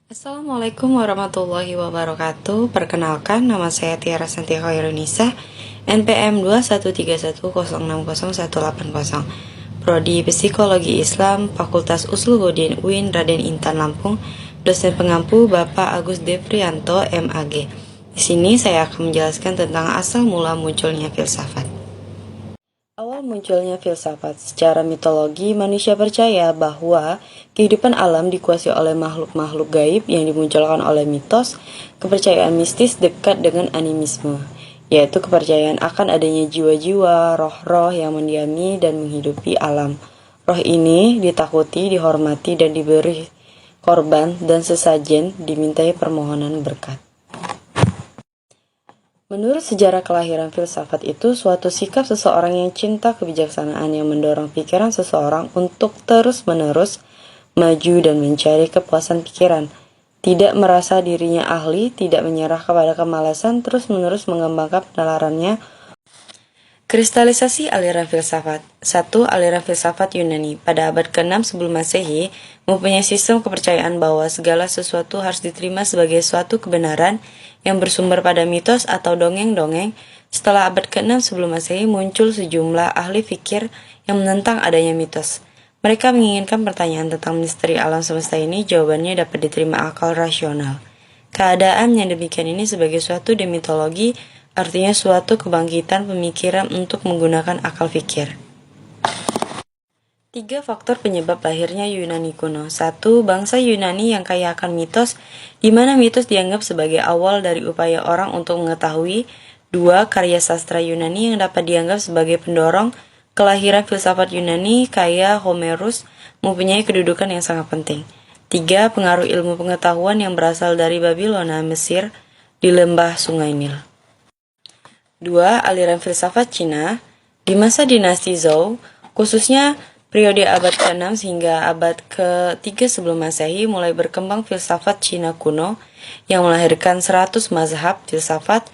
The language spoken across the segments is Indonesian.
Assalamualaikum warahmatullahi wabarakatuh. Perkenalkan, nama saya Tiara Santia Khairunisa, NPM 21310601800, Prodi Psikologi Islam, Fakultas Usluhuddin UIN Raden Intan Lampung, dosen pengampu Bapak Agus Deprianto, MAG. Di sini saya akan menjelaskan tentang asal mula munculnya filsafat. Awal munculnya filsafat. Secara mitologi, manusia percaya bahwa kehidupan alam dikuasai oleh makhluk-makhluk gaib yang dimunculkan oleh mitos. Kepercayaan mistis dekat dengan animisme, yaitu kepercayaan akan adanya jiwa-jiwa, roh-roh yang mendiami dan menghidupi alam. Roh ini ditakuti, dihormati, dan diberi korban dan sesajen dimintai permohonan berkat. Menurut sejarah kelahiran filsafat itu suatu sikap seseorang yang cinta kebijaksanaan yang mendorong pikiran seseorang untuk terus-menerus maju dan mencari kepuasan pikiran, tidak merasa dirinya ahli, tidak menyerah kepada kemalasan, terus-menerus mengembangkan penalarannya. Kristalisasi aliran filsafat. 1. Aliran filsafat Yunani pada abad ke-6 sebelum Masehi mempunyai sistem kepercayaan bahwa segala sesuatu harus diterima sebagai suatu kebenaran yang bersumber pada mitos atau dongeng-dongeng. Setelah abad ke-6 sebelum Masehi muncul sejumlah ahli fikir yang menentang adanya mitos. Mereka menginginkan pertanyaan tentang misteri alam semesta ini jawabannya dapat diterima akal rasional. Keadaan yang demikian ini sebagai suatu demitologi, artinya suatu kebangkitan pemikiran untuk menggunakan akal fikir. 3 faktor penyebab lahirnya Yunani kuno. 1. Bangsa Yunani yang kaya akan mitos, di mana mitos dianggap sebagai awal dari upaya orang untuk mengetahui. 2. Karya sastra Yunani yang dapat dianggap sebagai pendorong kelahiran filsafat Yunani, kaya Homerus, mempunyai kedudukan yang sangat penting. 3. Pengaruh ilmu pengetahuan yang berasal dari Babilona, Mesir, di lembah Sungai Nil. 2. Aliran filsafat Cina. Di masa dinasti Zhou, khususnya periode abad ke-6 hingga abad ke-3 sebelum Masehi, mulai berkembang filsafat Cina kuno yang melahirkan 100 mazhab filsafat.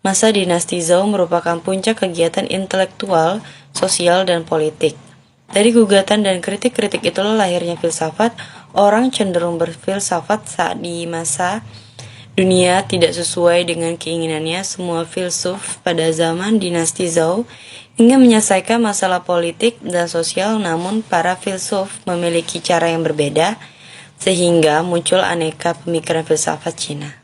Masa dinasti Zhou merupakan puncak kegiatan intelektual, sosial, dan politik. Dari gugatan dan kritik-kritik itulah lahirnya filsafat. Orang cenderung berfilsafat saat di masa dunia tidak sesuai dengan keinginannya. Semua filsuf pada zaman dinasti Zhou ingin menyelesaikan masalah politik dan sosial, namun para filsuf memiliki cara yang berbeda, sehingga muncul aneka pemikiran filsafat Cina.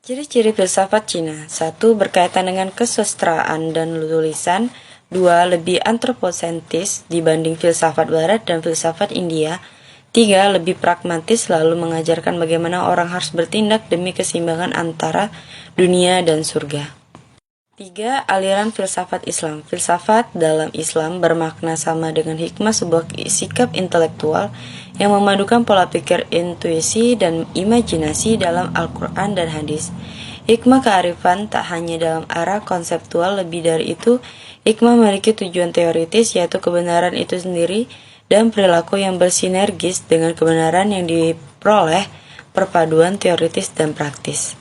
Ciri-ciri filsafat Cina. 1. Berkaitan dengan kesusastraan dan tulisan. 2. Lebih antroposentris dibanding filsafat Barat dan filsafat India. 3. Lebih pragmatis, lalu mengajarkan bagaimana orang harus bertindak demi keseimbangan antara dunia dan surga. 3. Aliran filsafat Islam. Filsafat dalam Islam bermakna sama dengan hikmah, sebuah sikap intelektual yang memadukan pola pikir, intuisi, dan imajinasi dalam Al-Quran dan hadis. Hikmah kearifan tak hanya dalam arah konseptual, lebih dari itu, hikmah memiliki tujuan teoritis, yaitu kebenaran itu sendiri, dan perilaku yang bersinergis dengan kebenaran yang diperoleh, perpaduan teoritis dan praktis.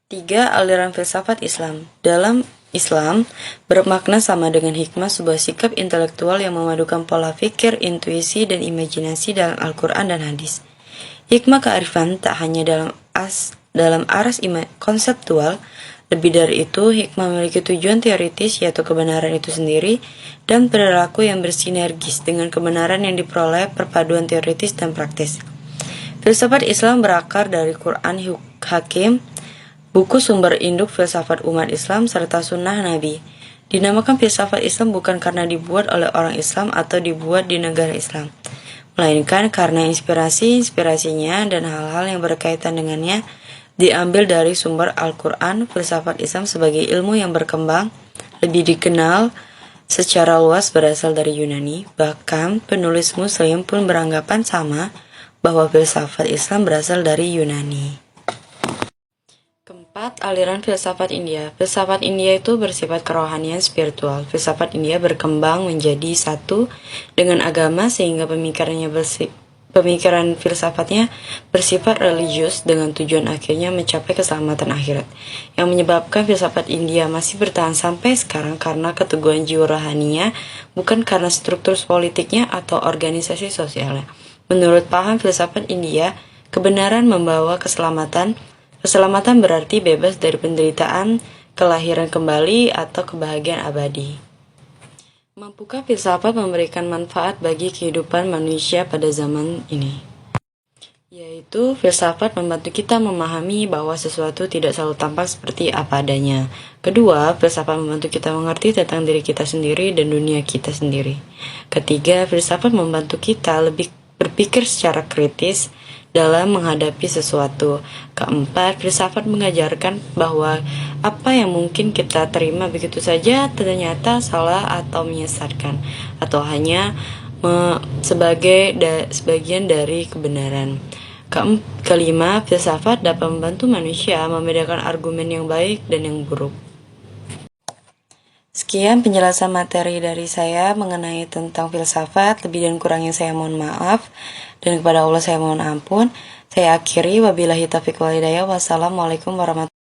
3. Aliran filsafat Islam. Dalam Islam, bermakna sama dengan hikmah, sebuah sikap intelektual yang memadukan pola pikir, intuisi, dan imajinasi dalam Al-Quran dan hadis. Hikmah kearifan tak hanya dalam aras konseptual, lebih dari itu, hikmah memiliki tujuan teoritis, yaitu kebenaran itu sendiri, dan perilaku yang bersinergis dengan kebenaran yang diperoleh, perpaduan teoritis dan praktis. Filsafat Islam berakar dari Quran Hakim, buku sumber induk filsafat umat Islam, serta sunnah Nabi. Dinamakan filsafat Islam bukan karena dibuat oleh orang Islam atau dibuat di negara Islam, melainkan karena inspirasinya dan hal-hal yang berkaitan dengannya diambil dari sumber Al-Quran. Filsafat Islam sebagai ilmu yang berkembang lebih dikenal secara luas berasal dari Yunani. Bahkan penulis Muslim pun beranggapan sama bahwa filsafat Islam berasal dari Yunani. 4. Aliran filsafat India. Filsafat India itu bersifat kerohanian spiritual. Filsafat India berkembang menjadi satu dengan agama sehingga pemikiran filsafatnya bersifat religius dengan tujuan akhirnya mencapai keselamatan akhirat. Yang menyebabkan filsafat India masih bertahan sampai sekarang karena keteguhan jiwa rohaninya, bukan karena struktur politiknya atau organisasi sosialnya. Menurut paham filsafat India, kebenaran membawa keselamatan. Keselamatan berarti bebas dari penderitaan, kelahiran kembali, atau kebahagiaan abadi. Mampukah filsafat memberikan manfaat bagi kehidupan manusia pada zaman ini? Yaitu, filsafat membantu kita memahami bahwa sesuatu tidak selalu tampak seperti apa adanya. Kedua, filsafat membantu kita mengerti tentang diri kita sendiri dan dunia kita sendiri. Ketiga, filsafat membantu kita lebih berpikir secara kritis dalam menghadapi sesuatu. Keempat, filsafat mengajarkan bahwa apa yang mungkin kita terima begitu saja ternyata salah atau menyesatkan, atau hanya sebagian dari kebenaran. Kelima, filsafat dapat membantu manusia membedakan argumen yang baik dan yang buruk. Sekian penjelasan materi dari saya mengenai tentang filsafat. Lebih dan kurangnya saya mohon maaf, dan kepada Allah saya mohon ampun. Saya akhiri, wabillahi taufiq wal hidayah. Wassalamualaikum warahmatullahi wabarakatuh.